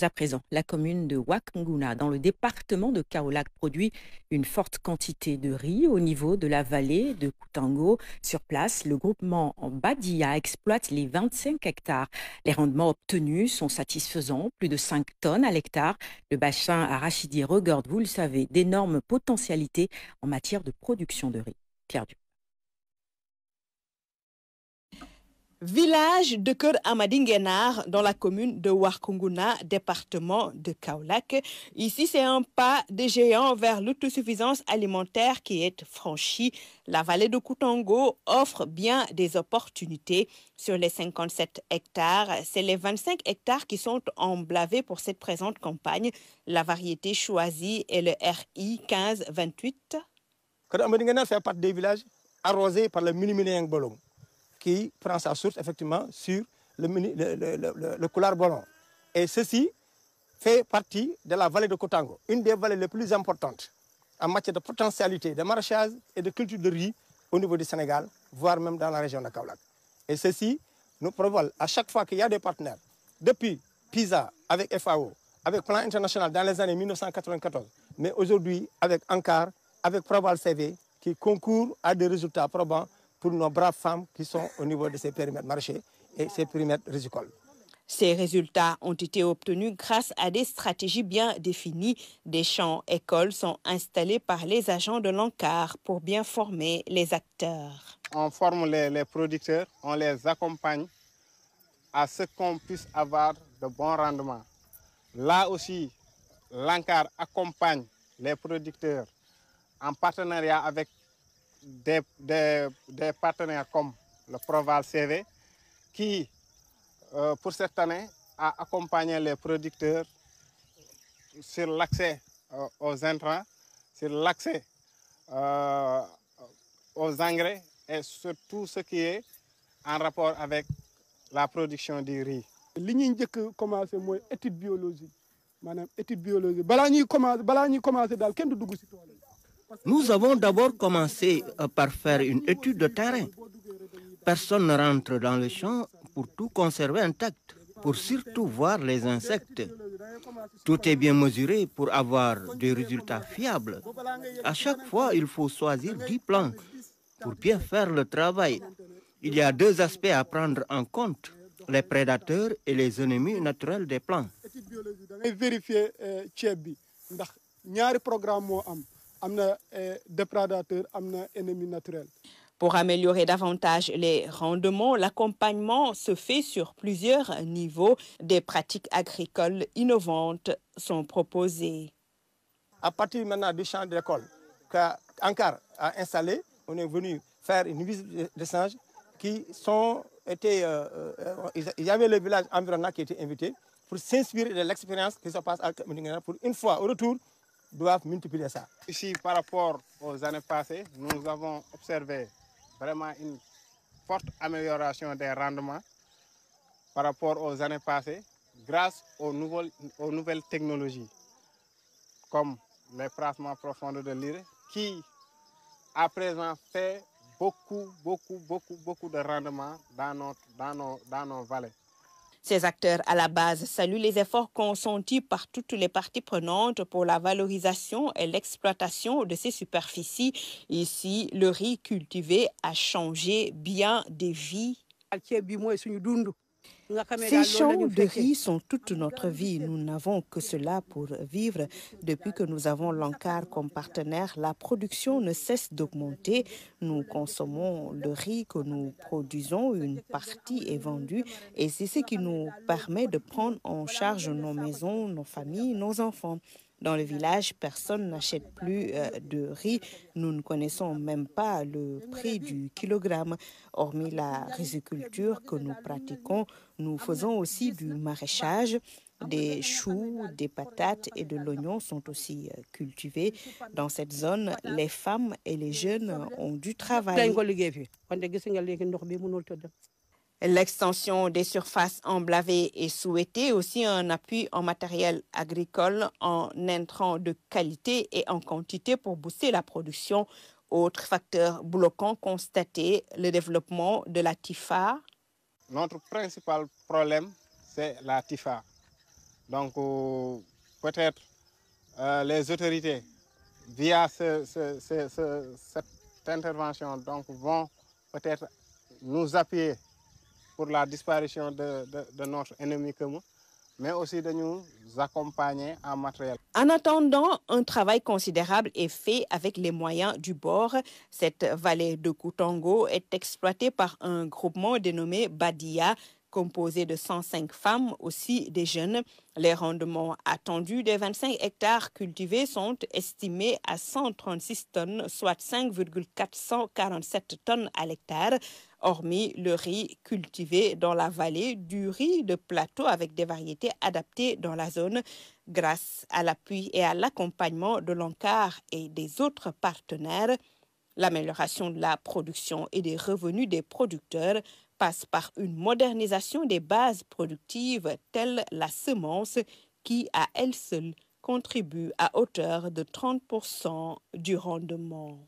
À présent, la commune de Wakunguna, dans le département de Kaolack, produit une forte quantité de riz au niveau de la vallée de Koutango. Sur place, le groupement Badia exploite les 25 hectares. Les rendements obtenus sont satisfaisants, plus de 5 tonnes à l'hectare. Le bassin arachidier regorge, vous le savez, d'énormes potentialités en matière de production de riz. Claire Dupont. Village de Keur Amadinguenar dans la commune de Wakunguna, département de Kaolack. Ici, c'est un pas de géant vers l'autosuffisance alimentaire qui est franchi. La vallée de Koutango offre bien des opportunités. Sur les 57 hectares, c'est les 25 hectares qui sont emblavés pour cette présente campagne. La variété choisie est le RI 1528. Keur Amadinguenar fait partie des villages arrosés par le Mini-Yang Bolong, qui prend sa source effectivement sur le couloir Bolon. Et ceci fait partie de la vallée de Koutango, une des vallées les plus importantes en matière de potentialité de maraîchage et de culture de riz au niveau du Sénégal, voire même dans la région de Kaolack. Et ceci nous prévoit à chaque fois qu'il y a des partenaires, depuis PISA, avec FAO, avec Plan International dans les années 1994, mais aujourd'hui avec ANCAR, avec Proval CV, qui concourent à des résultats probants pour nos braves femmes qui sont au niveau de ces périmètres maraîchers et ces périmètres rizicoles. Ces résultats ont été obtenus grâce à des stratégies bien définies. Des champs-écoles sont installés par les agents de l'ANCAR pour bien former les acteurs. On forme les producteurs, on les accompagne à ce qu'on puisse avoir de bons rendements. Là aussi, l'ANCAR accompagne les producteurs en partenariat avec des partenaires comme le Proval CV qui, pour cette année, a accompagné les producteurs sur l'accès aux intrants, sur l'accès aux engrais et sur tout ce qui est en rapport avec la production du riz. Li ñuy njëkk commencé mooy étude biologique maanaam étude biologique balaa ñuy commencé daal kenn du dugg ci tool yi. Nous avons d'abord commencé par faire une étude de terrain. Personne ne rentre dans le champ pour tout conserver intact, pour surtout voir les insectes. Tout est bien mesuré pour avoir des résultats fiables. À chaque fois, il faut choisir 10 plants pour bien faire le travail. Il y a deux aspects à prendre en compte, les prédateurs et les ennemis naturels des plants. Vérifier ceeb bi ndax ñaari programme moo am na déprédateur am na ennemi naturel. Pour améliorer davantage les rendements, l'accompagnement se fait sur plusieurs niveaux. Des pratiques agricoles innovantes sont proposées. À partir maintenant du champ d'école qu'ANCAR a installé, on est venu faire une visite d'échange qui il y avait le village environnant qui était invité pour s'inspirer de l'expérience qui se passe à Kaolack pour une fois au retour doivent multiplier ça. Ici, par rapport aux années passées, nous avons observé vraiment une forte amélioration des rendements par rapport aux années passées grâce aux nouvelles technologies comme les brassements profonds de l'irrigation qui à présent fait beaucoup de rendement dans nos vallées. Ces acteurs à la base saluent les efforts consentis par toutes les parties prenantes pour la valorisation et l'exploitation de ces superficies. Ici, le riz cultivé a changé bien des vies. Ces champs de riz sont toute notre vie. Nous n'avons que cela pour vivre. Depuis que nous avons l'ANCAR comme partenaire, la production ne cesse d'augmenter. Nous consommons le riz que nous produisons, une partie est vendue et c'est ce qui nous permet de prendre en charge nos maisons, nos familles, nos enfants. Dans le village, personne n'achète plus de riz. Nous ne connaissons même pas le prix du kilogramme. Hormis la riziculture que nous pratiquons, nous faisons aussi du maraîchage. Des choux, des patates et de l'oignon sont aussi cultivés. Dans cette zone, les femmes et les jeunes ont du travail. L'extension des surfaces emblavées est souhaitée, aussi un appui en matériel agricole, en intrants de qualité et en quantité pour booster la production. Autre facteur bloquant constaté, le développement de la TIFA. Notre principal problème, c'est la TIFA. Donc peut-être les autorités, via cette intervention, donc, vont peut-être nous appuyer pour la disparition de notre ennemi commun, mais aussi de nous accompagner en matériel. En attendant, un travail considérable est fait avec les moyens du bord. Cette vallée de Koutongo est exploitée par un groupement dénommé Badia, composé de 105 femmes, aussi des jeunes. Les rendements attendus des 25 hectares cultivés sont estimés à 136 tonnes, soit 5,447 tonnes à l'hectare. Hormis le riz cultivé dans la vallée, du riz de plateau avec des variétés adaptées dans la zone, grâce à l'appui et à l'accompagnement de l'ANCAR et des autres partenaires, l'amélioration de la production et des revenus des producteurs passe par une modernisation des bases productives telles la semence qui, à elle seule, contribue à hauteur de 30% du rendement.